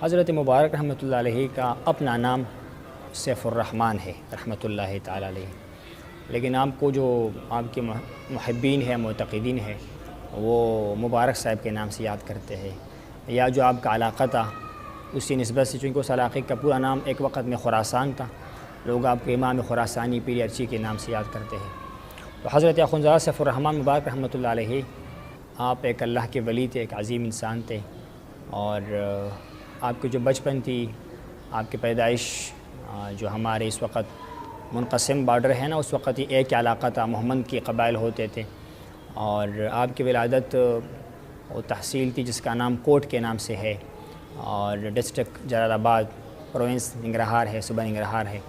حضرت مبارک رحمۃ اللہ علیہ کا اپنا نام سیف الرحمن ہے رحمۃ اللہ تعالی علیہ، لیکن آپ کو جو آپ کے محبین ہیں، معتقدین ہیں، وہ مبارک صاحب کے نام سے یاد کرتے ہیں، یا جو آپ کا علاقہ تھا اسی نسبت سے، چونکہ اس علاقے کا پورا نام ایک وقت میں خراسان تھا، لوگ آپ کو امام خراسانی پیر ارچی کے نام سے یاد کرتے ہیں۔ تو حضرت اخندزادہ سیف الرحمن مبارک رحمۃ اللہ علیہ آپ ایک اللہ کے ولی تھے، ایک عظیم انسان تھے، اور آپ کی جو بچپن تھی، آپ کی پیدائش جو ہمارے اس وقت منقسم بارڈر ہے نا، اس وقت یہ ایک علاقہ تھا، محمد کے قبائل ہوتے تھے، اور آپ کی ولادت وہ تحصیل تھی جس کا نام کوٹ کے نام سے ہے، اور ڈسٹرکٹ جلال آباد، پروونس ننگرہار ہے، صوبہ ننگرہار ہے۔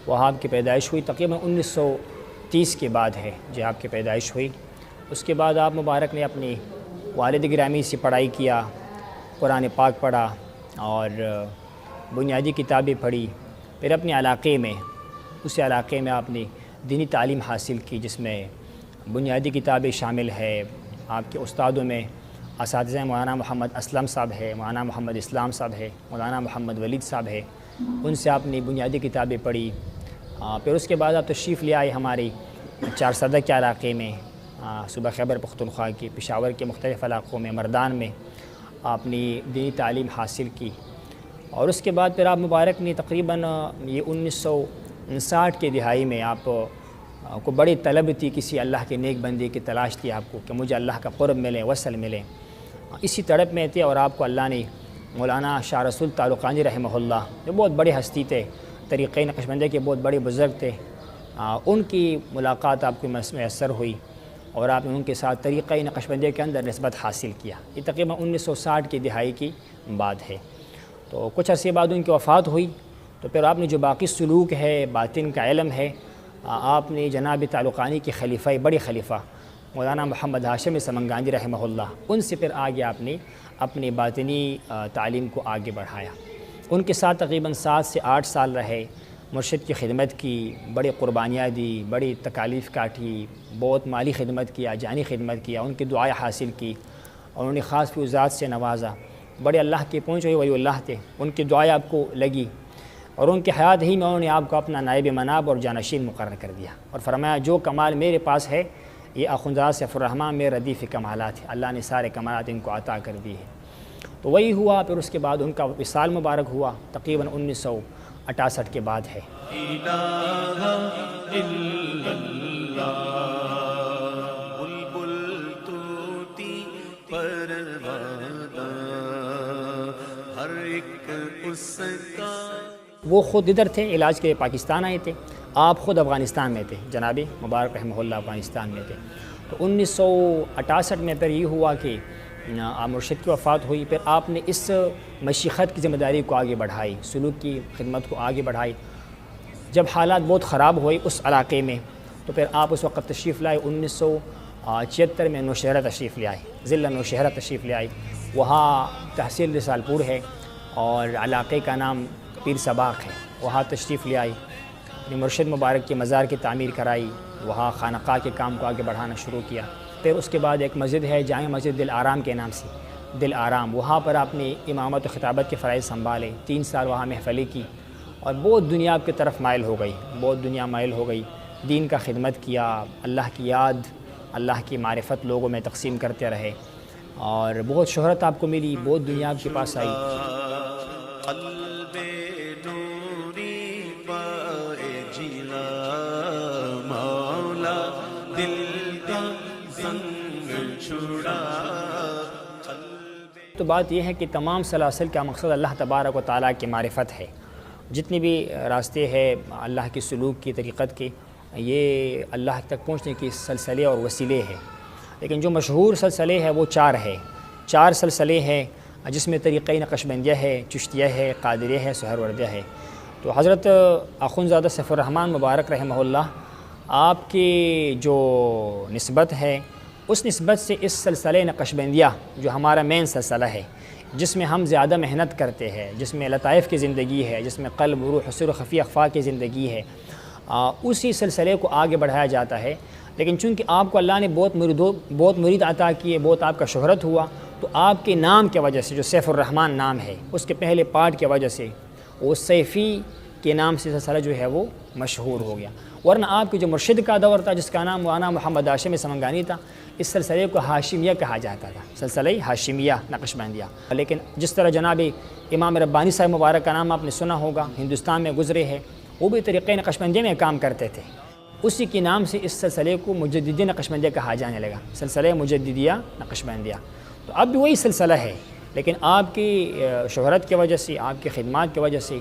وہاں آپ کی پیدائش ہوئی، تقریباً 1930 کے بعد ہے جو آپ کی پیدائش ہوئی۔ اس کے بعد آپ مبارک نے اپنی والد گرامی سے پڑھائی کیا، قرآن پاک پڑھا اور بنیادی کتابیں پڑھی، پھر اپنے علاقے میں، اسی علاقے میں آپ نے دینی تعلیم حاصل کی، جس میں بنیادی کتابیں شامل ہے۔ آپ کے استادوں میں اساتذہ مولانا محمد اسلم صاحب ہے، مولانا محمد اسلام صاحب ہے، مولانا محمد ولید صاحب ہے، ان سے آپ نے بنیادی کتابیں پڑھی۔ پھر اس کے بعد آپ تشریف لے آئے ہماری چارسدہ کے علاقے میں، صوبہ خیبر پختونخوا کی، پشاور کے مختلف علاقوں میں، مردان میں آپ نے دینی تعلیم حاصل کی، اور اس کے بعد پھر آپ مبارک نے تقریباً یہ 1959 کے دہائی میں آپ کو بڑی طلب تھی، کسی اللہ کے نیک بندے کی تلاش تھی آپ کو کہ مجھے اللہ کا قرب ملے، وصل ملے، اسی تڑپ میں تھے، اور آپ کو اللہ نے مولانا شاہ رسول تعلقانی رحمہ اللہ، جو بہت بڑے ہستی تھے، طریقۂ نقشبندی کے بہت بڑے بزرگ تھے، ان کی ملاقات آپ کو میسر ہوئی، اور آپ نے ان کے ساتھ طریقۂ نقشبندی کے اندر نسبت حاصل کیا۔ یہ تقریباً 1960 کی دہائی کی بات ہے۔ تو کچھ عرصے بعد ان کی وفات ہوئی، تو پھر آپ نے جو باقی سلوک ہے، باطن کا علم ہے، آپ نے جناب تعلقانی کے خلیفہ، بڑے خلیفہ مولانا محمد ہاشم سمنگانی رحمہ اللہ، ان سے پھر آگے آپ نے اپنی باطنی تعلیم کو آگے بڑھایا۔ ان کے ساتھ تقریباً 7 سے 8 سال رہے، مرشد کی خدمت کی، بڑی قربانیاں دی، بڑی تکالیف کاٹی، بہت مالی خدمت کیا، جانی خدمت کیا، ان کی دعائیں حاصل کی، اور انہیں خاص فیوزات سے نوازا۔ بڑے اللہ کے پہنچ ہوئے ولی اللہ تھے، ان کی دعائیں آپ کو لگی، اور ان کی حیات ہی میں انہوں نے آپ کو اپنا نائب مناب اور جانشین مقرر کر دیا، اور فرمایا جو کمال میرے پاس ہے یہ اخندزادہ سیف الرحمن میں ردیف کمالات ہے، اللہ نے سارے کمالات ان کو عطا کر دی ہے۔ تو وہی ہوا، پھر اس کے بعد ان کا وصال مبارک ہوا، تقریباً 1968 کے بعد ہے۔ وہ خود ادھر تھے، علاج کے پاکستان آئے تھے، آپ خود افغانستان میں تھے، جناب مبارک رحمہ اللہ افغانستان میں تھے۔ تو 1968 میں پھر یہ ہوا کہ مرشد کی وفات ہوئی، پھر آپ نے اس مشیخت کی ذمہ داری کو آگے بڑھائی، سلوک کی خدمت کو آگے بڑھائی۔ جب حالات بہت خراب ہوئے اس علاقے میں، تو پھر آپ اس وقت تشریف لائے، 1976 میں نوشہرہ تشریف لے آئے، ضلع نوشہرہ تشریف لے آئے، وہاں تحصیل رسال پور ہے، اور علاقے کا نام پیر سباق ہے، وہاں تشریف لے آئی، اپنے مرشد مبارک کی مزار کی تعمیر کرائی، وہاں خانقاہ کے کام کو آگے بڑھانا شروع کیا۔ پھر اس کے بعد ایک مسجد ہے جامع مسجد دل آرام کے نام سے، دل آرام، وہاں پر آپ نے امامت و خطابت کے فرائض سنبھالے، 3 سال وہاں محفلی کی، اور بہت دنیا آپ کی طرف مائل ہو گئی، بہت دنیا مائل ہو گئی، دین کا خدمت کیا، اللہ کی یاد، اللہ کی معرفت لوگوں میں تقسیم کرتے رہے، اور بہت شہرت آپ کو ملی، بہت دنیا آپ کے پاس آئی۔ تو بات یہ ہے کہ تمام سلاسل کا مقصد اللہ تبارک و تعالیٰ کی معرفت ہے، جتنے بھی راستے ہیں اللہ کی سلوک کی، طریقت کے، یہ اللہ تک پہنچنے کی سلسلے اور وسیلے ہیں، لیکن جو مشہور سلسلے ہے وہ 4 ہے، 4 سلسلے ہیں، جس میں طریقۂ نقشبندیہ ہے، چشتیہ ہے، قادریہ ہے، سہروردیہ ہے۔ تو حضرت اخندزادہ سیف الرحمن مبارک رحمہ اللہ، آپ کی جو نسبت ہے، اس نسبت سے اس سلسلہ نقشبندیہ جو ہمارا مین سلسلہ ہے، جس میں ہم زیادہ محنت کرتے ہیں، جس میں لطائف کی زندگی ہے، جس میں قلب، روح، سر و خفی اخفا کی زندگی ہے، اسی سلسلے کو آگے بڑھایا جاتا ہے۔ لیکن چونکہ آپ کو اللہ نے بہت مرید عطا کیے، بہت آپ کا شہرت ہوا، تو آپ کے نام کی وجہ سے جو سیف الرحمن نام ہے اس کے پہلے پارٹ کی وجہ سے وہ سیفی کے نام سے سلسلہ جو ہے وہ مشہور ہو گیا، ورنہ آپ کے جو مرشد کا دور تھا جس کا نام مولانا محمد ہاشم سمنگانی تھا، اس سلسلے کو ہاشمیہ کہا جاتا تھا، سلسلہ ہاشمیہ نقشبندیہ۔ لیکن جس طرح جناب امام ربانی صاحب مبارک کا نام آپ نے سنا ہوگا، ہندوستان میں گزرے ہیں، وہ بھی طریقۂ نقشبندیہ میں کام کرتے تھے، اسی کے نام سے اس سلسلے کو مجددی نقشبندیہ کہا جانے لگا، سلسلہ مجددیہ نقشبندیہ۔ تو اب بھی وہی سلسلہ ہے، لیکن آپ کی شہرت کی وجہ سے، آپ کی خدمات کی وجہ سے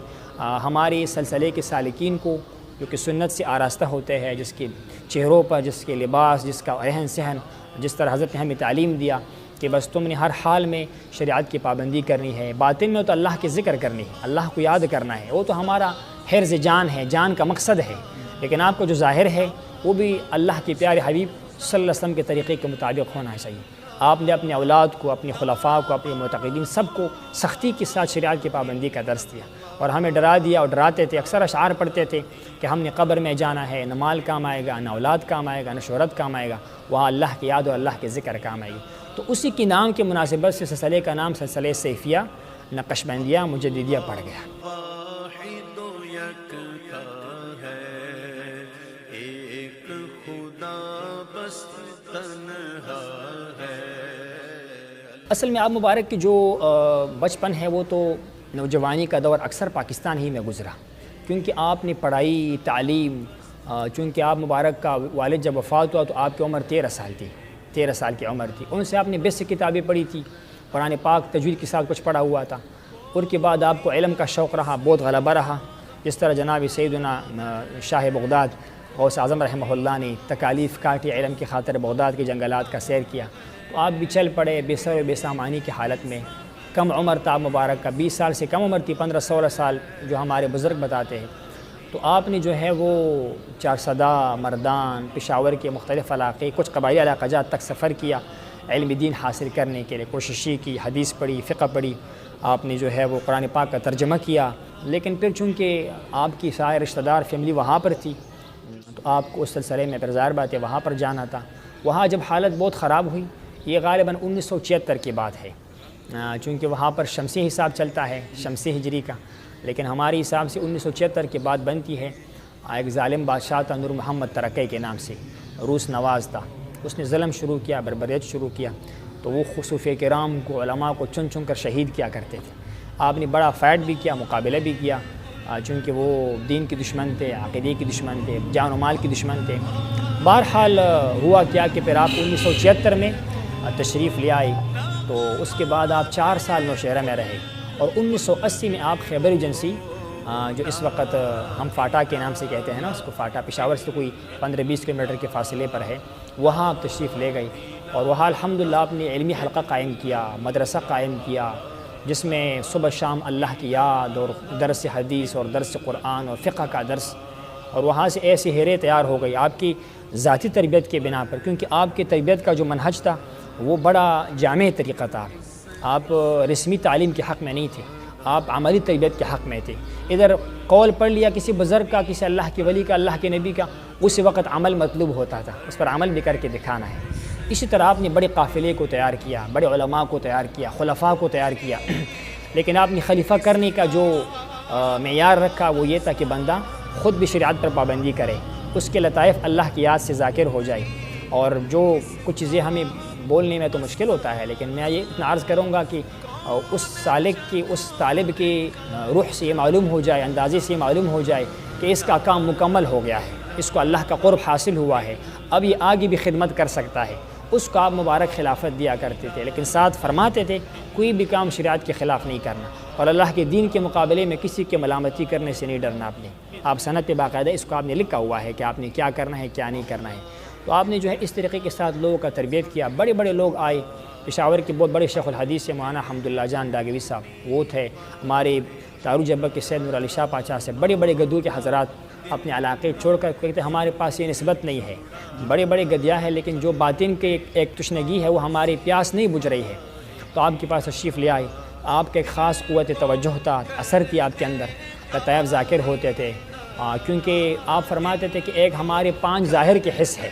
ہمارے سلسلے کے سالکین کو جو کہ سنت سے آراستہ ہوتے ہیں، جس کے چہروں پر، جس کے لباس، جس کا رہن سہن، جس طرح حضرت نے ہمیں تعلیم دیا کہ بس تم نے ہر حال میں شریعت کی پابندی کرنی ہے، باطن میں تو اللہ کے ذکر کرنی ہے، اللہ کو یاد کرنا ہے، وہ تو ہمارا حرز جان ہے، جان کا مقصد ہے، لیکن آپ کو جو ظاہر ہے وہ بھی اللہ کے پیارے حبیب صلی اللہ علیہ وسلم کے طریقے کے مطابق ہونا چاہیے۔ آپ نے اپنے اولاد کو، اپنے خلفاء کو، اپنے معتقدین سب کو سختی کے ساتھ شریعت کی پابندی کا درس دیا اور ہمیں ڈرا دیا اور ڈراتے تھے، اکثر اشعار پڑھتے تھے کہ ہم نے قبر میں جانا ہے، نہ مال کام آئے گا، نہ اولاد کام آئے گا، نہ شہرت کام آئے گا، وہاں اللہ کی یاد اور اللہ کے ذکر کام آئے گی۔ تو اسی کی نام کے مناسبت سے سلسلے کا نام سلسلہ سیفیہ نقشبندیہ مجددیہ پڑ گیا۔ اصل میں آپ مبارک کی جو بچپن ہے وہ تو نوجوانی کا دور اکثر پاکستان ہی میں گزرا، کیونکہ آپ نے پڑھائی، تعلیم، چونکہ آپ مبارک کا والد جب وفات ہوا تو آپ کی عمر 13 سال تھی، 13 سال کی عمر تھی، ان سے آپ نے بیسک کتابیں پڑھی تھی، قرآن پاک تجوید کے ساتھ کچھ پڑھا ہوا تھا، اور کے بعد آپ کو علم کا شوق رہا، بہت غلبہ رہا، جس طرح جناب سیدنا شاہ بغداد غوث اعظم رحمہ اللہ نے تکالیف کاٹی، علم کی خاطر بغداد کے جنگلات کا سیر کیا، تو آپ بھی چل پڑے بے سر و بے سامانی کی حالت میں۔ کم عمر تھا مبارک کا، 20 سال سے کم عمر تھی، 15-16 سال جو ہمارے بزرگ بتاتے ہیں۔ تو آپ نے جو ہے وہ چارسدہ، مردان، پشاور کے مختلف علاقے، کچھ قبائلی علاقہ جات تک سفر کیا، علم دین حاصل کرنے کے لیے کوشش کی، حدیث پڑھی، فقہ پڑھی، آپ نے جو ہے وہ قرآن پاک کا ترجمہ کیا، لیکن پھر چونکہ آپ کی سارے رشتہ دار فیملی وہاں پر تھی تو آپ کو اس سلسلے میں پھر ظاہر بات ہے وہاں پر جانا تھا۔ وہاں جب حالت بہت خراب ہوئی، یہ غالباً 1976 کی بات ہے، چونکہ وہاں پر شمسی حساب چلتا ہے، شمسی ہجری کا، لیکن ہمارے حساب سے 1976 کے بعد بنتی ہے۔ ایک ظالم بادشاہ تھا نور محمد ترکی کے نام سے، روس نواز تھا، اس نے ظلم شروع کیا، بربریت شروع کیا، تو وہ صوفیہ کرام کو، علماء کو چن چن کر شہید کیا کرتے تھے۔ آپ نے بڑا فائٹ بھی کیا، مقابلہ بھی کیا، چونکہ وہ دین کے دشمن تھے، عقیدے کے دشمن تھے، جان و مال کے دشمن تھے۔ بہرحال ہوا کیا کہ پھر آپ 1976 میں تشریف لے آئے، تو اس کے بعد آپ 4 سال نوشہرہ میں رہے، اور 1980 میں آپ خیبر ایجنسی، جو اس وقت ہم فاٹا کے نام سے کہتے ہیں نا اس کو، فاٹا پشاور سے کوئی 15-20 کلومیٹر کے فاصلے پر ہے، وہاں آپ تشریف لے گئی، اور وہاں الحمدللہ آپ نے علمی حلقہ قائم کیا، مدرسہ قائم کیا، جس میں صبح شام اللہ کی یاد اور درس حدیث اور درس قرآن اور فقہ کا درس، اور وہاں سے ایسی ہیرے تیار ہو گئی آپ کی ذاتی تربیت کے بنا پر، کیونکہ آپ کی تربیت کا جو منہج تھا وہ بڑا جامع طریقہ تھا۔ آپ رسمی تعلیم کے حق میں نہیں تھے، آپ عملی تربیت کے حق میں تھے۔ ادھر قول پڑھ لیا کسی بزرگ کا، کسی اللہ کے ولی کا، اللہ کے نبی کا، اس وقت عمل مطلوب ہوتا تھا، اس پر عمل بھی کر کے دکھانا ہے۔ اسی طرح آپ نے بڑے قافلے کو تیار کیا، بڑے علماء کو تیار کیا، خلفاء کو تیار کیا، لیکن آپ نے خلیفہ کرنے کا جو معیار رکھا وہ یہ تھا کہ بندہ خود بھی شریعت پر پابندی کرے، اس کے لطائف اللہ کی یاد سے ذاکر ہو جائے، اور جو کچھ چیزیں ہمیں بولنے میں تو مشکل ہوتا ہے، لیکن میں یہ اتنا عرض کروں گا کہ اس سالک کی، اس طالب کی روح سے یہ معلوم ہو جائے، اندازے سے یہ معلوم ہو جائے کہ اس کا کام مکمل ہو گیا ہے، اس کو اللہ کا قرب حاصل ہوا ہے، اب یہ آگے بھی خدمت کر سکتا ہے، اس کو آپ مبارک خلافت دیا کرتے تھے، لیکن ساتھ فرماتے تھے کوئی بھی کام شریعت کے خلاف نہیں کرنا، اور اللہ کے دین کے مقابلے میں کسی کی ملامتی کرنے سے نہیں ڈرنا۔ آپ سند پہ باقاعدہ اس کو آپ نے لکھا ہوا ہے کہ آپ نے کیا کرنا ہے، کیا نہیں کرنا ہے۔ تو آپ نے جو ہے اس طریقے کے ساتھ لوگوں کا تربیت کیا، بڑے بڑے لوگ آئے، پشاور کے بہت بڑے شیخ الحدیث سے مولانا حمداللہ جان داغوی صاحب وہ تھے، ہمارے دارو جبہ کے سید نور علی شاہ پاچا سے، بڑے بڑے گدوں کے حضرات اپنے علاقے چھوڑ کر کہتے ہمارے پاس یہ نسبت نہیں ہے، بڑے بڑے گدیا ہے، لیکن جو باطن کے ایک تشنگی ہے وہ ہماری پیاس نہیں بجھ رہی ہے، تو آپ کے پاس تشریف لے آئے۔ آپ کا ایک خاص قوت توجہ تھا، اثر تھی آپ کے اندر، لطائف ذاکر ہوتے تھے، کیونکہ آپ فرماتے تھے کہ ایک ہمارے 5 ظاہر کے حص ہے،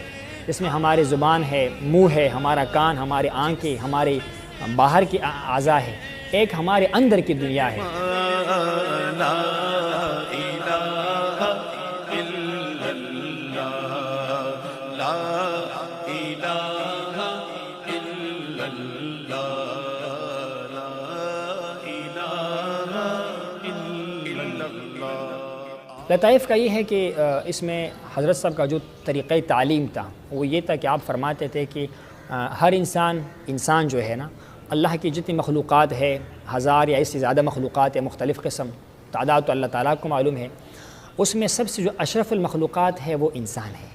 جس میں ہمارے زبان ہے، منہ ہے، ہمارا کان، ہمارے آنکھیں، ہمارے باہر کی اعضاء ہے، ایک ہمارے اندر کی دنیا ہے۔ لطائف کا یہ ہے کہ اس میں حضرت صاحب کا جو طریقہ تعلیم تھا وہ یہ تھا کہ آپ فرماتے تھے کہ ہر انسان جو ہے نا، اللہ کی جتنی مخلوقات ہے، 1000 یا اس سے زیادہ مخلوقات ہے مختلف قسم، تعداد تو اللہ تعالیٰ کو معلوم ہے، اس میں سب سے جو اشرف المخلوقات ہے وہ انسان ہے،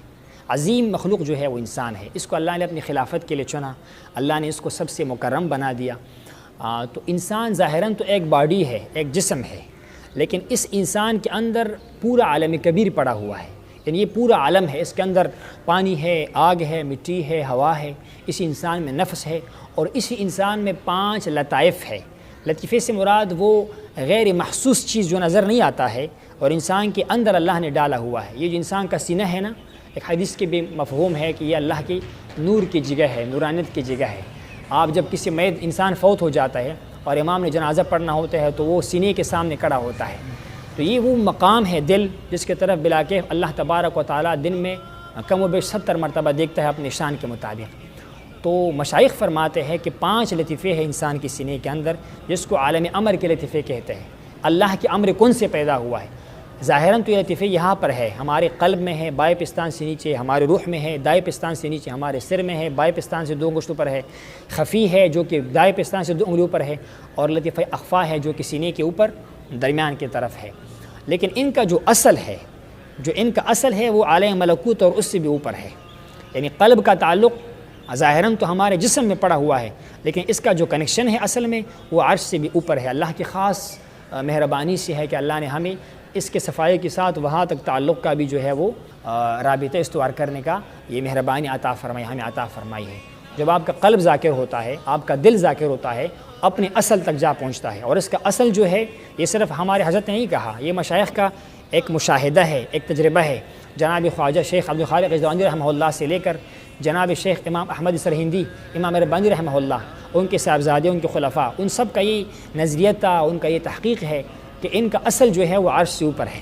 عظیم مخلوق جو ہے وہ انسان ہے۔ اس کو اللہ نے اپنی خلافت کے لیے چنا، اللہ نے اس کو سب سے مکرم بنا دیا۔ تو انسان ظاہراً تو ایک باڈی ہے، ایک جسم ہے، لیکن اس انسان کے اندر پورا عالم کبیر پڑا ہوا ہے، یعنی یہ پورا عالم ہے، اس کے اندر پانی ہے، آگ ہے، مٹی ہے، ہوا ہے، اس انسان میں نفس ہے، اور اسی انسان میں 5 لطائف ہے۔ لطیفے سے مراد وہ غیر محسوس چیز جو نظر نہیں آتا ہے اور انسان کے اندر اللہ نے ڈالا ہوا ہے۔ یہ جو انسان کا سینہ ہے نا، ایک حدیث کے بھی مفہوم ہے کہ یہ اللہ کی نور کی جگہ ہے، نورانیت کی جگہ ہے۔ آپ جب کسی میت انسان فوت ہو جاتا ہے اور امام نے جنازہ پڑھنا ہوتا ہے تو وہ سینے کے سامنے کھڑا ہوتا ہے، تو یہ وہ مقام ہے دل جس کے طرف بلاکیف اللہ تبارک و تعالیٰ دن میں کم و بیش 70 مرتبہ دیکھتا ہے اپنے شان کے مطابق۔ تو مشائخ فرماتے ہیں کہ 5 لطیفے ہیں انسان کی سینے کے اندر، جس کو عالم امر کے لطیفے کہتے ہیں۔ اللہ کے امر کن سے پیدا ہوا ہے۔ ظاہراً تو یہ لطیفے یہاں پر ہے، ہمارے قلب میں ہے، بائیں پستان سے نیچے، ہمارے روح میں ہے، دائیں پستان سے نیچے، ہمارے سر میں ہے، بائیں پستان سے 2 انگشتوں پر ہے، خفی ہے جو کہ دائیں پستان سے 2 انگلیوں پر ہے، اور لطیفہ اخفا ہے جو کہ سینے کے اوپر درمیان کی طرف ہے۔ لیکن ان کا جو اصل ہے وہ عالم ملکوت اور اس سے بھی اوپر ہے، یعنی قلب کا تعلق ظاہراً تو ہمارے جسم میں پڑا ہوا ہے، لیکن اس کا جو کنیکشن ہے اصل میں وہ عرش سے بھی اوپر ہے۔ اللہ کی خاص مہربانی سے ہے کہ اللہ نے ہمیں اس کے صفائی کے ساتھ وہاں تک تعلق کا بھی جو ہے وہ رابطہ استوار کرنے کا یہ مہربانی ہمیں عطا فرمائی ہے۔ جب آپ کا قلب ذاکر ہوتا ہے، آپ کا دل ذاکر ہوتا ہے، اپنے اصل تک جا پہنچتا ہے، اور اس کا اصل جو ہے یہ صرف ہمارے حضرت نے نہیں کہا، یہ مشائخ کا ایک مشاہدہ ہے، ایک تجربہ ہے۔ جناب خواجہ شیخ عبدالخالق غزنوی رحمہ اللہ سے لے کر جناب شیخ امام احمد سرہندی، امام ربانی رحمہ اللہ، ان کے صاحبزادے، ان کے خلفاء، ان سب کا یہ نظریہ تھا، ان کا یہ تحقیق ہے کہ ان کا اصل جو ہے وہ عرش سے اوپر ہے۔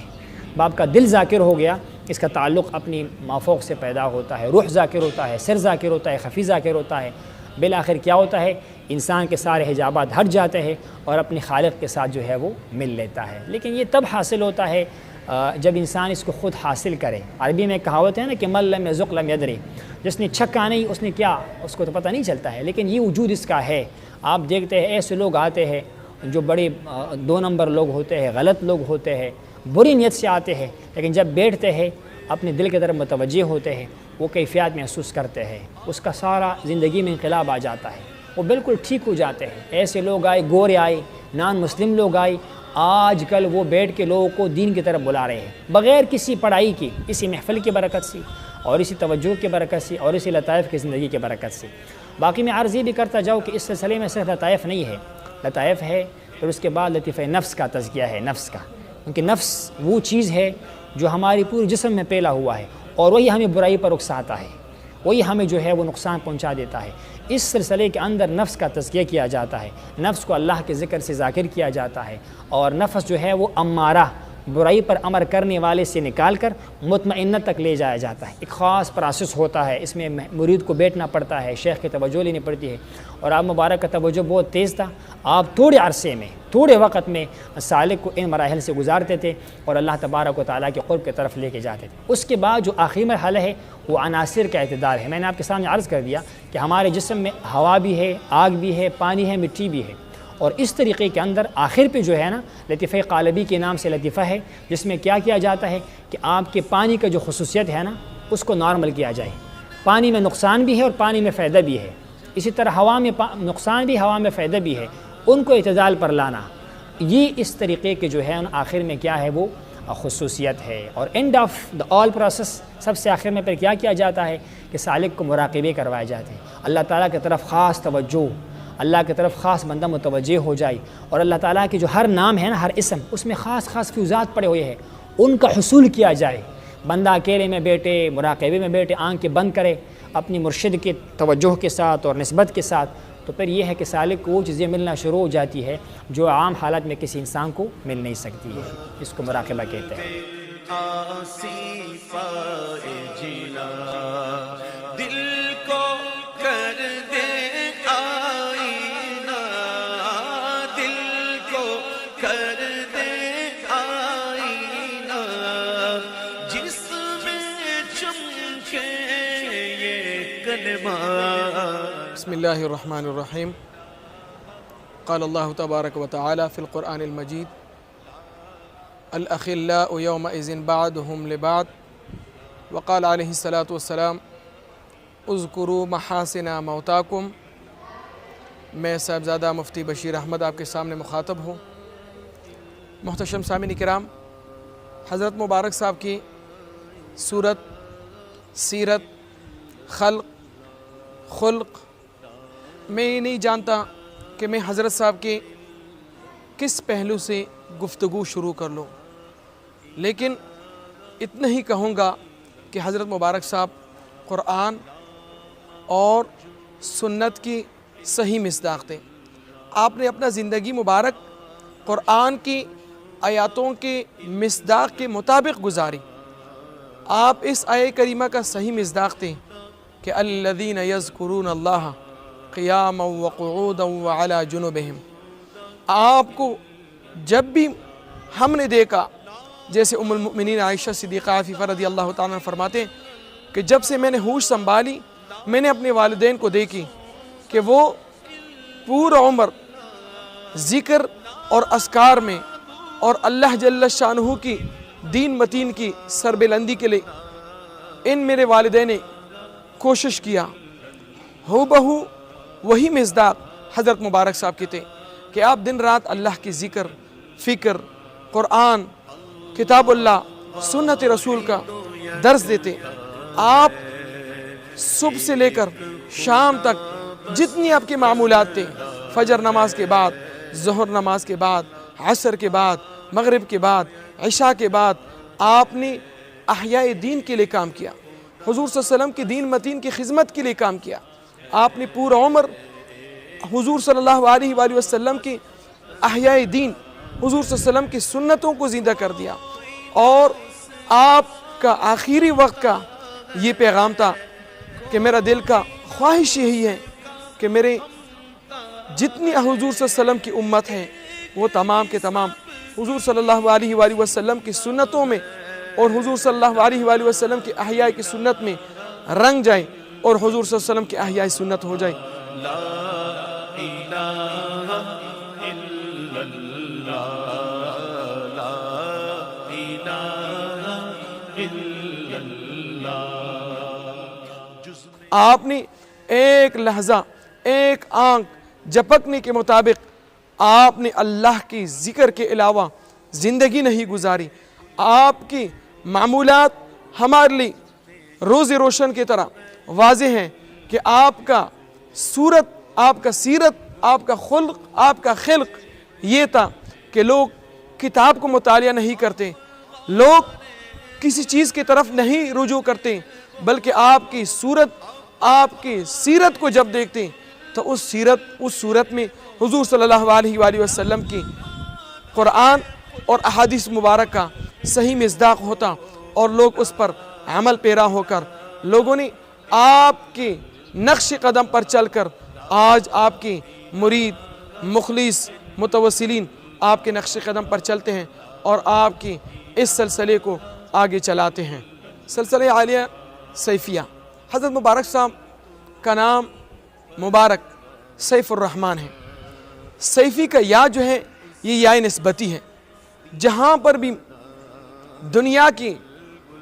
باپ کا دل ذاکر ہو گیا، اس کا تعلق اپنی مافوق سے پیدا ہوتا ہے، روح ذاکر ہوتا ہے، سر ذاکر ہوتا ہے، خفی ذاکر ہوتا ہے، بالآخر کیا ہوتا ہے؟ انسان کے سارے حجابات ہٹ جاتے ہیں اور اپنے خالق کے ساتھ جو ہے وہ مل لیتا ہے۔ لیکن یہ تب حاصل ہوتا ہے جب انسان اس کو خود حاصل کرے۔ عربی میں کہاوت ہے نا کہ من لم یذق لم یدری، جس نے چکھا نہیں اس نے کیا، اس کو تو پتہ نہیں چلتا ہے، لیکن یہ وجود اس کا ہے۔ آپ دیکھتے ہیں ایسے لوگ آتے ہیں جو بڑے 2 نمبر لوگ ہوتے ہیں، غلط لوگ ہوتے ہیں، بری نیت سے آتے ہیں، لیکن جب بیٹھتے ہیں اپنے دل کی طرف متوجہ ہوتے ہیں، وہ کیفیات محسوس کرتے ہیں، اس کا سارا زندگی میں انقلاب آ جاتا ہے، وہ بالکل ٹھیک ہو جاتے ہیں۔ ایسے لوگ آئے، گورے آئے، نان مسلم لوگ آئے، آج کل وہ بیٹھ کے لوگوں کو دین کی طرف بلا رہے ہیں بغیر کسی پڑھائی کی، اسی محفل کی برکت سے اور اسی توجہ کی برکت سے اور اسی لطائف کی زندگی کی برکت سے۔ باقی میں عرض یہ بھی کرتا جاؤں کہ اس سلسلے میں صرف لطائف نہیں ہے، لطائف ہے، پھر اس کے بعد لطیفہ نفس کا تزکیہ ہے، نفس کا، کیونکہ نفس وہ چیز ہے جو ہماری پورے جسم میں پھیلا ہوا ہے اور وہی ہمیں برائی پر اکساتا ہے، وہی ہمیں جو ہے وہ نقصان پہنچا دیتا ہے۔ اس سلسلے کے اندر نفس کا تزکیہ کیا جاتا ہے، نفس کو اللہ کے ذکر سے ذاکر کیا جاتا ہے، اور نفس جو ہے وہ امارہ، برائی پر امر کرنے والے سے نکال کر مطمئنہ تک لے جایا جاتا ہے۔ ایک خاص پروسیس ہوتا ہے، اس میں مرید کو بیٹھنا پڑتا ہے، شیخ کی توجہ لینی پڑتی ہے، اور آپ مبارک کا توجہ بہت تیز تھا، آپ تھوڑے عرصے میں، تھوڑے وقت میں سالک کو ان مراحل سے گزارتے تھے اور اللہ تبارک و تعالیٰ کے قرب کی طرف لے کے جاتے تھے۔ اس کے بعد جو آخری مرحلہ ہے وہ عناصر کا اعتدال ہے۔ میں نے آپ کے سامنے عرض کر دیا کہ ہمارے جسم میں ہوا بھی ہے، آگ بھی ہے، پانی ہے، مٹی بھی ہے، اور اس طریقے کے اندر آخر پہ جو ہے نا لطیفہ قالبی کے نام سے لطیفہ ہے، جس میں کیا جاتا ہے کہ آپ کے پانی کا جو خصوصیت ہے نا اس کو نارمل کیا جائے۔ پانی میں نقصان بھی ہے اور پانی میں فائدہ بھی ہے، اسی طرح ہوا میں نقصان بھی، ہوا میں فائدہ بھی ہے، ان کو اعتدال پر لانا، یہ اس طریقے کے جو ہے آخر میں کیا ہے وہ خصوصیت ہے۔ اور end of the all process, سب سے آخر میں پھر کیا جاتا ہے کہ سالک کو مراقبے کروائے جاتے ہیں، اللہ تعالیٰ کی طرف خاص توجہ، اللہ کی طرف خاص بندہ متوجہ ہو جائے، اور اللہ تعالیٰ کے جو ہر نام ہے نا، ہر اسم، اس میں خاص فیوزات پڑے ہوئے ہیں، ان کا حصول کیا جائے۔ بندہ اکیلے میں بیٹھے، مراقبے میں بیٹھے، آنکھیں بند کرے اپنی مرشد کے توجہ کے ساتھ اور نسبت کے ساتھ، تو پھر یہ ہے کہ سالک کو وہ چیزیں ملنا شروع ہو جاتی ہے جو عام حالات میں کسی انسان کو مل نہیں سکتی ہے. اس کو مراقبہ کہتے ہیں. دل کو کر دے آئینہ، دل کو کر دے آئینہ، جس میں چمکے یہ کلمہ. بسم اللہ الرحمن الرحیم. قال اللہ تبارک و تعالی فی القرآن المجید: الاخلاء یومئذ بعضهم لبعض. وقال علیہ الصلاۃ والسلام: اذکروا محاسن موتاکم. میں صاحبزادہ مفتی بشیر احمد آپ کے سامنے مخاطب ہوں. محتشم سامعین کرام، حضرت مبارک صاحب کی صورت، سیرت، خلق میں یہ نہیں جانتا کہ میں حضرت صاحب کے کس پہلو سے گفتگو شروع کر لوں، لیکن اتنا ہی کہوں گا کہ حضرت مبارک صاحب قرآن اور سنت کی صحیح مصداق تھے. آپ نے اپنا زندگی مبارک قرآن کی آیاتوں کے مصداق کے مطابق گزاری. آپ اس آیہ کریمہ کا صحیح مصداق تھے کہ الذین یذکرون اللہ قیاما وقعودا وعلی جنوبہم. آپ کو جب بھی ہم نے دیکھا، جیسے ام المؤمنین عائشہ صدیقہ عفیفہ رضی اللہ تعالیٰ عنہ فرماتے ہیں کہ جب سے میں نے ہوش سنبھالی، میں نے اپنے والدین کو دیکھی کہ وہ پورا عمر ذکر اور اذکار میں اور اللہ جل شانہ کی دین متین کی سربلندی کے لیے ان میرے والدین نے کوشش کیا. ہو بہو وہی مصداق حضرت مبارک صاحب کے تھے کہ آپ دن رات اللہ کی ذکر، فکر، قرآن، کتاب اللہ، سنت رسول کا درس دیتے. آپ صبح سے لے کر شام تک جتنی آپ کے معمولات تھے، فجر نماز کے بعد، ظہر نماز کے بعد، عصر کے بعد، مغرب کے بعد، عشاء کے بعد، آپ نے احیاء دین کے لیے کام کیا. حضور صلی اللہ علیہ وسلم کی دین متین کی خدمت کے لیے کام کیا. آپ نے پورا عمر حضور صلی اللہ علیہ وآلہ وسلم کی احیاء دین، حضور صلی اللہ علیہ وسلم کی سنتوں کو زندہ کر دیا. اور آپ کا آخری وقت کا یہ پیغام تھا کہ میرا دل کا خواہش یہی ہے کہ میرے جتنی حضور صلی اللہ علیہ وسلم کی امت ہے وہ تمام کے تمام حضور صلی اللہ علیہ وآلہ وسلم کی سنتوں میں اور حضور صلی اللہ علیہ وآلہ وسلم کی احیاء کی سنت میں رنگ جائیں اور حضور صلی اللہ علیہ وسلم کی احیاء سنت ہو جائیں. لا الہ الا اللہ، لا الہ الا اللہ. آپ نے ایک لحظہ، ایک آنکھ جھپکنے کے مطابق آپ نے اللہ کی ذکر کے علاوہ زندگی نہیں گزاری. آپ کی معمولات ہمارے لیے روز روشن کی طرح واضح ہیں کہ آپ کا صورت، آپ کا سیرت، آپ کا خلق، آپ کا خلق یہ تھا کہ لوگ کتاب کو مطالعہ نہیں کرتے، لوگ کسی چیز کی طرف نہیں رجوع کرتے، بلکہ آپ کی صورت، آپ کی سیرت کو جب دیکھتے تو اس صورت میں حضور صلی اللہ علیہ وآلہ وسلم کی قرآن اور احادیث مبارک کا صحیح مصداق ہوتا اور لوگ اس پر عمل پیرا ہو کر لوگوں نے آپ کے نقش قدم پر چل کر آج آپ کی مرید، مخلص، متوسلین آپ کے نقش قدم پر چلتے ہیں اور آپ کی اس سلسلے کو آگے چلاتے ہیں. سلسلہ عالیہ سیفیہ. حضرت مبارک صاحب کا نام مبارک سیف الرحمن ہے. سیفی کا یا جو ہے یہ یا نسبتی ہے. جہاں پر بھی دنیا کی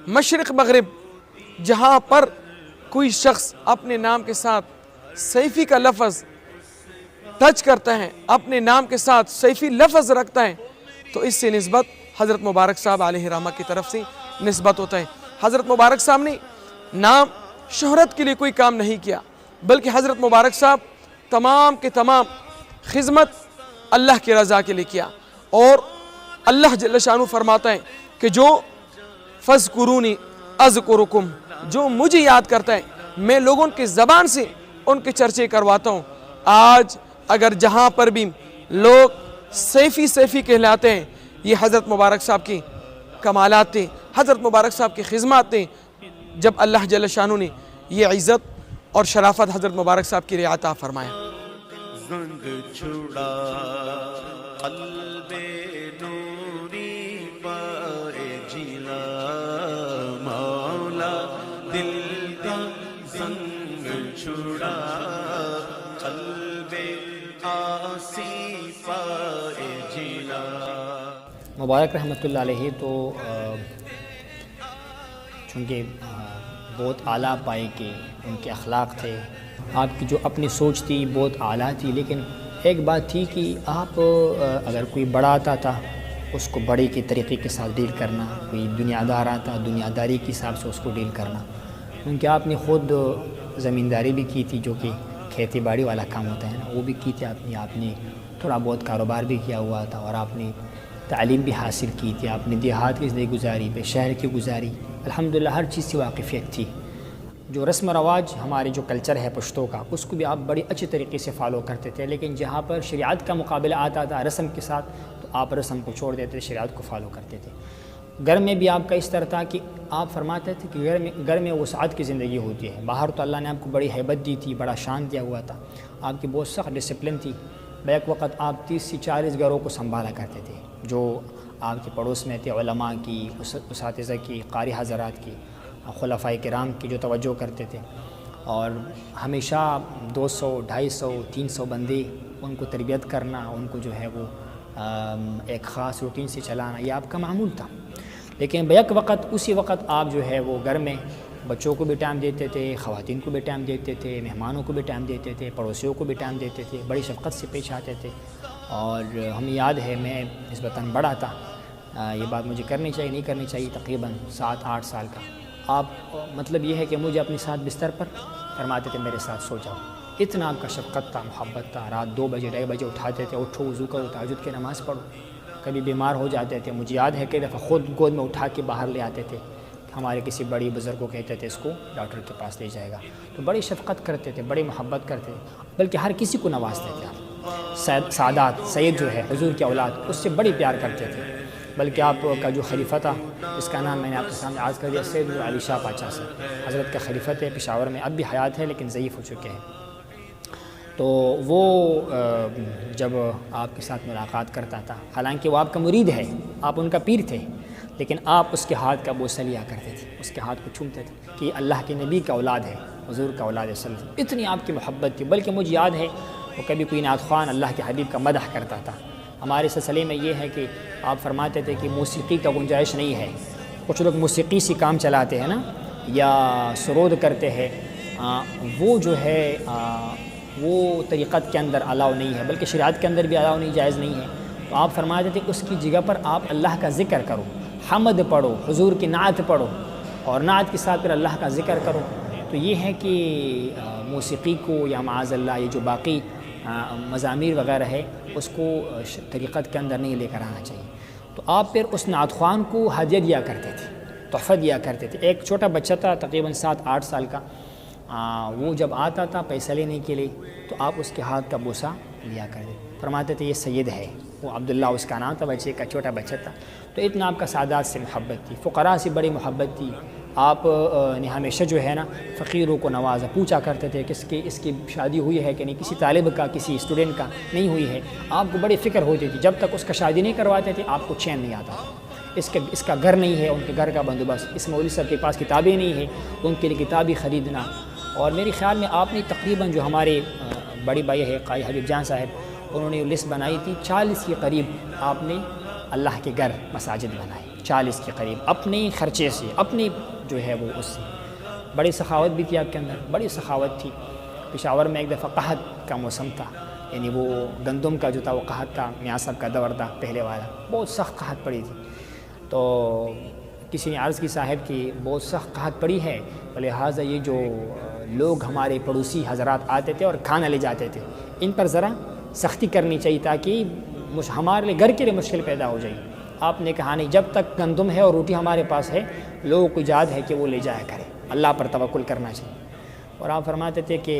مشرق مغرب جہاں پر کوئی شخص اپنے نام کے ساتھ سیفی کا لفظ ٹچ کرتا ہے، اپنے نام کے ساتھ سیفی لفظ رکھتا ہے، تو اس سے نسبت حضرت مبارک صاحب علیہ رحمہ کی طرف سے نسبت ہوتا ہے. حضرت مبارک صاحب نے نام شہرت کے لیے کوئی کام نہیں کیا، بلکہ حضرت مبارک صاحب تمام کے تمام خدمت اللہ کی رضا کے لیے کیا. اور اللہ جل شانہ فرماتا ہے کہ جو فَاذْكُرُونِي أَذْكُرُكُمْ، جو مجھے یاد کرتا ہے میں لوگوں کی زبان سے ان کے چرچے کرواتا ہوں. آج اگر جہاں پر بھی لوگ سیفی کہلاتے ہیں، یہ حضرت مبارک صاحب کی کمالات تھے، حضرت مبارک صاحب کی خدمات تھے، جب اللہ جل شانہ نے یہ عزت اور شرافت حضرت مبارک صاحب کی رعایت فرمایا۔ زنگ چھڑا قلب نوری پائے جلا، مولا دل کا زنگ چھڑا قلب آسی پائے جلا۔ مبارک رحمۃ اللہ علیہ تو چونکہ بہت اعلیٰ پائے کے ان کے اخلاق تھے، آپ کی جو اپنی سوچ تھی بہت اعلیٰ تھی، لیکن ایک بات تھی کہ آپ اگر کوئی بڑا آتا تھا اس کو بڑے کے طریقے کے ساتھ ڈیل کرنا، کوئی دنیا دار آتا دنیا داری کے حساب سے اس کو ڈیل کرنا، کیونکہ آپ نے خود زمینداری بھی کی تھی جو کہ کھیتی باڑی والا کام ہوتا ہے نا، وہ بھی کی تھی آپ نے تھوڑا بہت کاروبار بھی کیا ہوا تھا، اور آپ نے تعلیم بھی حاصل کی تھی، آپ نے دیہات کی زندگی گزاری، پہ شہر کی گزاری، الحمدللہ ہر چیز سے واقفیت تھی۔ جو رسم و رواج ہمارے جو کلچر ہے پشتوں کا، اس کو بھی آپ بڑی اچھی طریقے سے فالو کرتے تھے، لیکن جہاں پر شریعت کا مقابلہ آتا تھا رسم کے ساتھ تو آپ رسم کو چھوڑ دیتے تھے، شریعت کو فالو کرتے تھے۔ گھر میں بھی آپ کا اس طرح تھا کہ آپ فرماتے تھے کہ گھر میں وسعت کی زندگی ہوتی ہے، باہر تو اللہ نے آپ کو بڑی ہیبت دی تھی، بڑا شان دیا ہوا تھا، آپ کی بہت سخت ڈسپلن تھی، بیک وقت آپ 30 سے 40 گھروں کو سنبھالا کرتے تھے، جو آپ کے پڑوس میں تھے، علماء کی، اساتذہ کی، قاری حضرات کی، خلفائے کرام کی جو توجہ کرتے تھے، اور ہمیشہ 200 250 300 بندے ان کو تربیت کرنا، ان کو جو ہے وہ ایک خاص روٹین سے چلانا، یہ آپ کا معمول تھا۔ لیکن بیک وقت اسی وقت آپ جو ہے وہ گھر میں بچوں کو بھی ٹائم دیتے تھے، خواتین کو بھی ٹائم دیتے تھے، مہمانوں کو بھی ٹائم دیتے تھے، پڑوسیوں کو بھی ٹائم دیتے تھے، بڑی شفقت سے پیش آتے تھے۔ اور ہمیں یاد ہے میں نسبتاً بڑا تھا، یہ بات مجھے کرنی چاہیے نہیں کرنی چاہیے، تقریباً 7-8 سال کا، آپ مطلب یہ ہے کہ مجھے اپنے ساتھ بستر پر فرماتے تھے میرے ساتھ سو جاؤ، اتنا آپ کا شفقت تھا، محبت تھا، رات 2 بجے 2:30 بجے اٹھاتے تھے، اٹھو وضو کرو تہجد کی نماز پڑھو، کبھی بیمار ہو جاتے تھے، مجھے یاد ہے کئی دفعہ خود گود میں اٹھا کے باہر لے آتے تھے، ہمارے کسی بڑی بزرگ کو کہتے تھے اس کو ڈاکٹر کے پاس لے جائے گا، تو بڑی شفقت کرتے تھے، بڑی محبت کرتے تھے، بلکہ ہر کسی کو نوازتے تھے آپ، سادات سید جو ہے حضور کی اولاد اس سے بڑی پیار کرتے تھے، بلکہ آپ کا جو خلیفہ تھا اس کا نام میں نے آپ کے سامنے عرض کر دیا، سید علی شاہ پاچا سے، حضرت کا خلیفہ تھے، پشاور میں اب بھی حیات ہے لیکن ضعیف ہو چکے ہیں، تو وہ جب آپ کے ساتھ ملاقات کرتا تھا، حالانکہ وہ آپ کا مرید ہے، آپ ان کا پیر تھے، لیکن آپ اس کے ہاتھ کا بوسہ لیا کرتے تھے، اس کے ہاتھ کو چومتے تھے کہ اللہ کے نبی کا اولاد ہے، حضور کا اولاد ہے صلی اللہ علیہ وسلم، اتنی آپ کی محبت تھی، بلکہ مجھے یاد ہے وہ کبھی کوئی نعت خوان اللہ کے حبیب کا مدح کرتا تھا۔ ہمارے سلسلے میں یہ ہے کہ آپ فرماتے تھے کہ موسیقی کا گنجائش نہیں ہے، کچھ لوگ موسیقی سے کام چلاتے ہیں نا، یا سرود کرتے ہیں، وہ جو ہے وہ طریقت کے اندر الاؤ نہیں ہے، بلکہ شریعت کے اندر بھی الاؤ نہیں، جائز نہیں ہے، تو آپ فرماتے تھے اس کی جگہ پر آپ اللہ کا ذکر کرو، حمد پڑھو، حضور کی نعت پڑھو، اور نعت کے ساتھ پھر اللہ کا ذکر کرو، تو یہ ہے کہ موسیقی کو یا معاذ اللہ یہ جو باقی مزامیر وغیرہ ہے اس کو طریقت کے اندر نہیں لے کر آنا چاہیے، تو آپ پھر اس نعت خوان کو ہدیہ دیا کرتے تھے، تحفہ دیا کرتے تھے۔ ایک چھوٹا بچہ تھا تقریباً 7-8 سال کا، وہ جب آتا تھا پیسہ لینے کے لیے تو آپ اس کے ہاتھ کا بوسہ لیا کرتے، فرماتے تھے یہ سید ہے، وہ عبداللہ اس کا نام تھا، بچے کا چھوٹا بچہ تھا، تو اتنا آپ کا سادات سے محبت تھی، فقراء سے بڑی محبت تھی، آپ نے ہمیشہ جو ہے نا فقیروں کو نوازا، پوچھا کرتے تھے کہ اس کی شادی ہوئی ہے کہ نہیں، کسی طالب کا کسی اسٹوڈنٹ کا نہیں ہوئی ہے، آپ کو بڑی فکر ہوتی تھی، جب تک اس کا شادی نہیں کرواتے تھے آپ کو چین نہیں آتا، اس کا گھر نہیں ہے، ان کے گھر کا بندوبست، اس مولوی صاحب کے پاس کتابیں نہیں ہیں، ان کے لیے کتابیں خریدنا، اور میرے خیال میں آپ نے تقریباً جو ہمارے بڑی بھائی ہے قاری حبیب جان صاحب، انہوں نے لسٹ بنائی تھی 40 کے قریب آپ نے اللہ کے گھر مساجد بنائے، 40 کے قریب اپنے خرچے سے، اپنی جو ہے وہ اس سے، بڑی سخاوت بھی تھی آپ کے اندر، بڑی سخاوت تھی۔ پشاور میں ایک دفعہ قحط کا موسم تھا، یعنی وہ گندم کا جو تھا وہ قحط تھا، میاں صاحب کا دور تھا پہلے والا، بہت سخت قحط پڑی تھی، تو کسی نے عرض کی صاحب کی بہت سخت قحط پڑی ہے، لہٰذا یہ جو لوگ ہمارے پڑوسی حضرات آتے تھے اور کھانا لے جاتے تھے، ان پر ذرا سختی کرنی چاہیے تاکہ ہمارے لیے گھر کے لیے مشکل پیدا ہو جائے۔ آپ نے کہا نہیں، جب تک گندم ہے اور روٹی ہمارے پاس ہے، لوگوں کو یاد ہے کہ وہ لے جایا کرے، اللہ پر توکل کرنا چاہیے۔ اور آپ فرماتے تھے کہ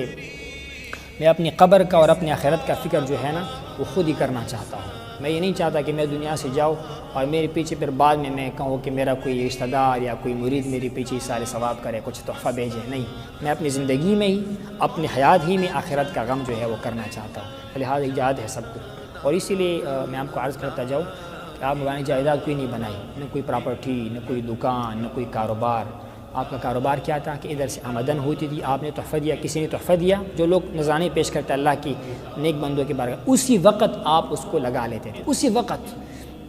میں اپنی قبر کا اور اپنی آخرت کا فکر جو ہے نا وہ خود ہی کرنا چاہتا ہوں۔ میں یہ نہیں چاہتا کہ میں دنیا سے جاؤں اور میرے پیچھے پھر بعد میں کہوں کہ میرا کوئی رشتہ دار یا کوئی مرید میرے پیچھے سارے ثواب کرے، کچھ تحفہ بھیجے۔ نہیں، میں اپنی زندگی میں ہی، اپنی حیات ہی میں آخرت کا غم جو ہے وہ کرنا چاہتا ہوں۔ لہٰذا ایجاد ہے سب کو، اور اسی لیے میں آپ کو عرض کرتا جاؤں کہ آپ نے جائیداد کوئی نہیں بنائی، نہ کوئی پراپرٹی، نہ کوئی دکان، نہ کوئی کاروبار۔ آپ کا کاروبار کیا تھا کہ ادھر سے آمدن ہوتی تھی، آپ نے تحفہ دیا، کسی نے تحفہ دیا، جو لوگ نذرانے پیش کرتے اللہ کی نیک بندوں کے بارے میں، اسی وقت آپ اس کو لگا لیتے تھے، اسی وقت۔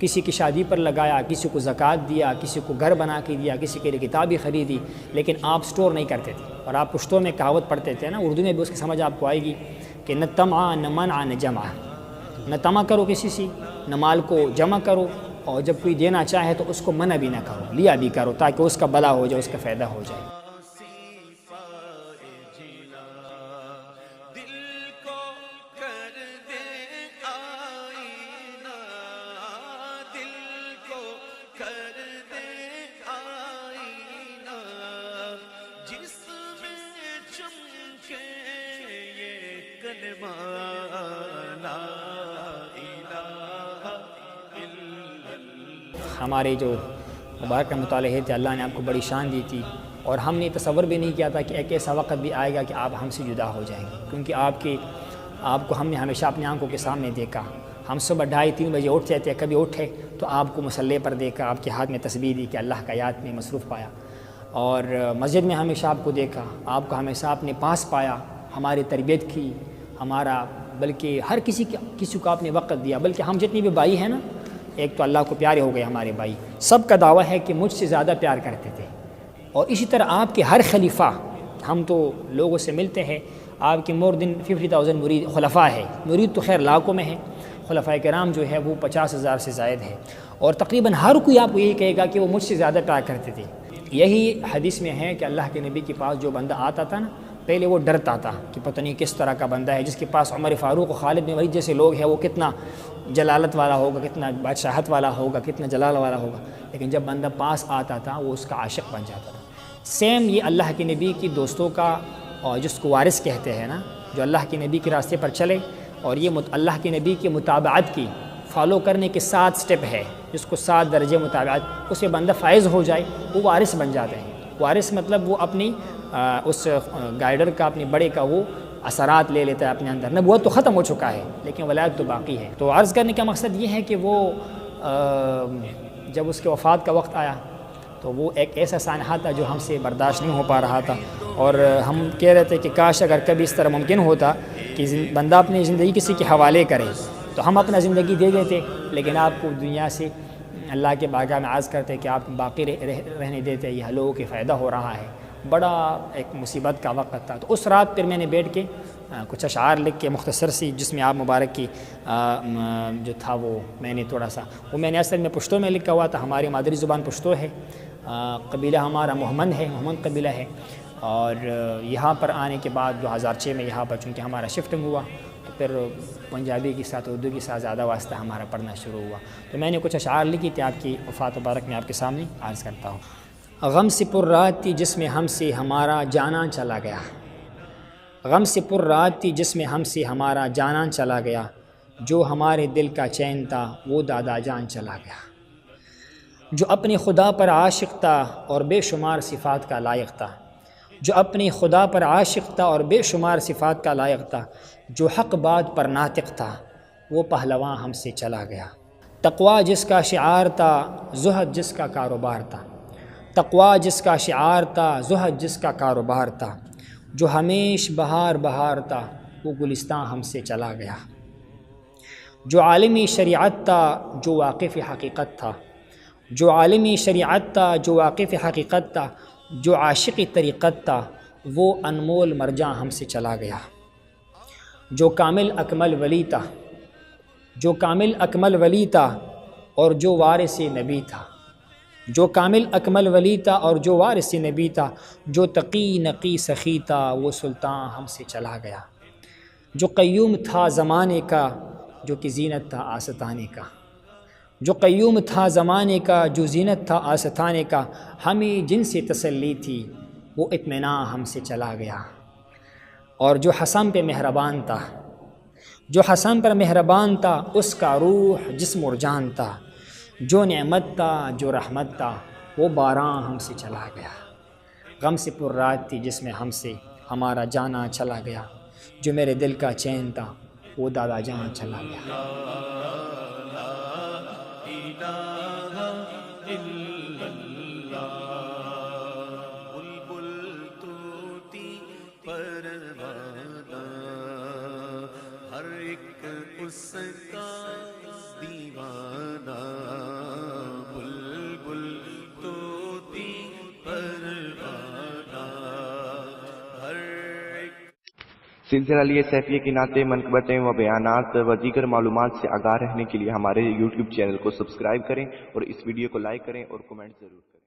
کسی کی شادی پر لگایا، کسی کو زکوٰۃ دیا، کسی کو گھر بنا کے دیا، کسی کے لیے کتابیں خریدی، لیکن آپ سٹور نہیں کرتے تھے۔ اور آپ پشتوں میں کہاوت پڑھتے تھے نا، اردو میں بھی اس کی سمجھ آپ کو آئے گی کہ نہ طمع نہ منع نہ جمع، نہ طمع کرو کسی سے، نہ مال کو جمع کرو، اور جب کوئی دینا چاہے تو اس کو منع بھی نہ کرو، لیا بھی کرو، تاکہ اس کا بھلا ہو جائے، اس کا فائدہ ہو جائے۔ ہمارے جو مبارک مطالعے تھے، اللہ نے آپ کو بڑی شان دی تھی، اور ہم نے تصور بھی نہیں کیا تھا کہ ایک ایسا وقت بھی آئے گا کہ آپ ہم سے جدا ہو جائیں گے، کیونکہ آپ کو ہم نے ہمیشہ اپنی آنکھوں کے سامنے دیکھا۔ ہم صبح 2:30-3 بجے اٹھتے تھے، کبھی اٹھے تو آپ کو مصلی پر دیکھا، آپ کے ہاتھ میں تسبیح دی کہ اللہ کا یاد میں مصروف پایا، اور مسجد میں ہمیشہ آپ کو دیکھا، آپ کو ہمیشہ اپنے پاس پایا، ہماری تربیت کی، ہمارا بلکہ ہر کسی کو آپ نے وقت دیا، بلکہ ہم جتنے بھی بھائی ہیں نا، ایک تو اللہ کو پیارے ہو گئے ہمارے بھائی، سب کا دعویٰ ہے کہ مجھ سے زیادہ پیار کرتے تھے۔ اور اسی طرح آپ کے ہر خلیفہ، ہم تو لوگوں سے ملتے ہیں، آپ کے مور دن 50,000 مرید خلفاء ہے، مرید تو خیر لاکھوں میں ہے، خلفاء کرام جو ہے وہ 50,000 سے زائد ہے، اور تقریباً ہر کوئی آپ کو یہی کہے گا کہ وہ مجھ سے زیادہ پیار کرتے تھے۔ یہی حدیث میں ہے کہ اللہ کے نبی کے پاس جو بندہ آتا تھا نا، پہلے وہ ڈرتا تھا کہ پتہ نہیں کس طرح کا بندہ ہے، جس کے پاس عمر فاروق و خالد بن ولید جیسے لوگ ہیں، وہ کتنا جلالت والا ہوگا، کتنا بادشاہت والا ہوگا، کتنا جلال والا ہوگا، لیکن جب بندہ پاس آتا تھا وہ اس کا عاشق بن جاتا تھا۔ سیم یہ اللہ کے نبی کی دوستوں کا، اور جس کو وارث کہتے ہیں نا، جو اللہ کے نبی کے راستے پر چلے اور یہ اللہ کے نبی کی متابعت کی فالو کرنے کے 7 سٹیپ ہے، جس کو 7 درجے متابعت، اسے بندہ فائز ہو جائے، وہ وارث بن جاتے ہیں۔ وارث مطلب وہ اپنی اس گائیڈر کا، اپنے بڑے کا وہ اثرات لے لیتا ہے اپنے اندر۔ نبوت تو ختم ہو چکا ہے لیکن ولایت تو باقی ہے۔ تو عرض کرنے کا مقصد یہ ہے کہ وہ جب اس کے وفات کا وقت آیا تو وہ ایک ایسا سانحہ تھا جو ہم سے برداشت نہیں ہو پا رہا تھا، اور ہم کہہ رہے تھے کہ کاش اگر کبھی اس طرح ممکن ہوتا کہ بندہ اپنی زندگی کسی کے حوالے کرے، تو ہم اپنا زندگی دے دیتے، لیکن آپ کو دنیا سے اللہ کے بارگاہ میں عرض کرتے کہ آپ باقی رہنے دیتے، یہ لوگوں کے فائدہ ہو رہا ہے۔ بڑا ایک مصیبت کا وقت تھا۔ تو اس رات پھر میں نے بیٹھ کے کچھ اشعار لکھ کے مختصر سی، جس میں آپ مبارک کی جو تھا وہ میں نے تھوڑا سا، وہ میں نے اصل میں پشتو میں لکھا ہوا تھا، ہماری مادری زبان پشتو ہے، قبیلہ ہمارا محمد ہے، محمد قبیلہ ہے، اور یہاں پر آنے کے بعد 2006 میں یہاں پر چونکہ ہمارا شفٹنگ ہوا تو پھر پنجابی کے ساتھ اردو کے ساتھ زیادہ واسطہ ہمارا پڑھنا شروع ہوا، تو میں نے کچھ اشعار لکھی تھی، آپ کی وفات مبارک میں آپ کے سامنے عرض کرتا ہوں۔ غم سے پر رات تھی جس میں ہم سے ہمارا جانا چلا گیا، غم سے پر رات تھی جس میں ہم سے ہمارا جانا چلا گیا، جو ہمارے دل کا چین تھا وہ دادا جان چلا گیا، جو اپنے خدا پر عاشق تھا اور بے شمار صفات کا لائق تھا، جو اپنے خدا پر عاشق تھا اور بے شمار صفات کا لائق تھا، جو حق بات پر ناطق تھا وہ پہلواں ہم سے چلا گیا، تقویٰ جس کا شعار تھا زہد جس کا کاروبار تھا، تقویٰ جس کا شعار تھا زہد جس کا کاروبار تھا، جو ہمیش بہار بہار تھا وہ گلستان ہم سے چلا گیا، جو عالمی شریعت تھا جو واقف حقیقت تھا، جو عالمی شریعت تھا جو واقف حقیقت تھا، جو عاشق طریقت تھا وہ انمول مرجاں ہم سے چلا گیا، جو کامل اکمل ولی تھا، جو کامل اکمل ولی تھا اور جو وارث نبی تھا، جو کامل اکمل ولی تھا اور جو وارث نبی تھا، جو تقی نقی سخی تھا وہ سلطان ہم سے چلا گیا، جو قیوم تھا زمانے کا جو کہ زینت تھا آستانے کا، جو قیوم تھا زمانے کا جو زینت تھا آستانے کا، ہمیں جن سے تسلی تھی وہ اطمینان ہم سے چلا گیا، اور جو حسن پہ مہربان تھا، جو حسن پر مہربان تھا، اس کا روح جسم اور جان تھا، جو نعمت تھا، جو رحمت تھا، وہ باران ہم سے چلا گیا۔ غم سے پر رات تھی جس میں ہم سے ہمارا جانا چلا گیا، جو میرے دل کا چین تھا وہ دادا جان چلا گیا۔ ہر ایک اس کا دیوانہ، بلبل طوطی پروانہ، ہر ایک۔ سلسلہ لیے سیفیہ کی نعتیں، منقبتیں و بیانات و دیگر معلومات سے آگاہ رہنے کے لیے ہمارے YouTube چینل کو سبسکرائب کریں اور اس ویڈیو کو لائک کریں اور کمنٹ ضرور کریں۔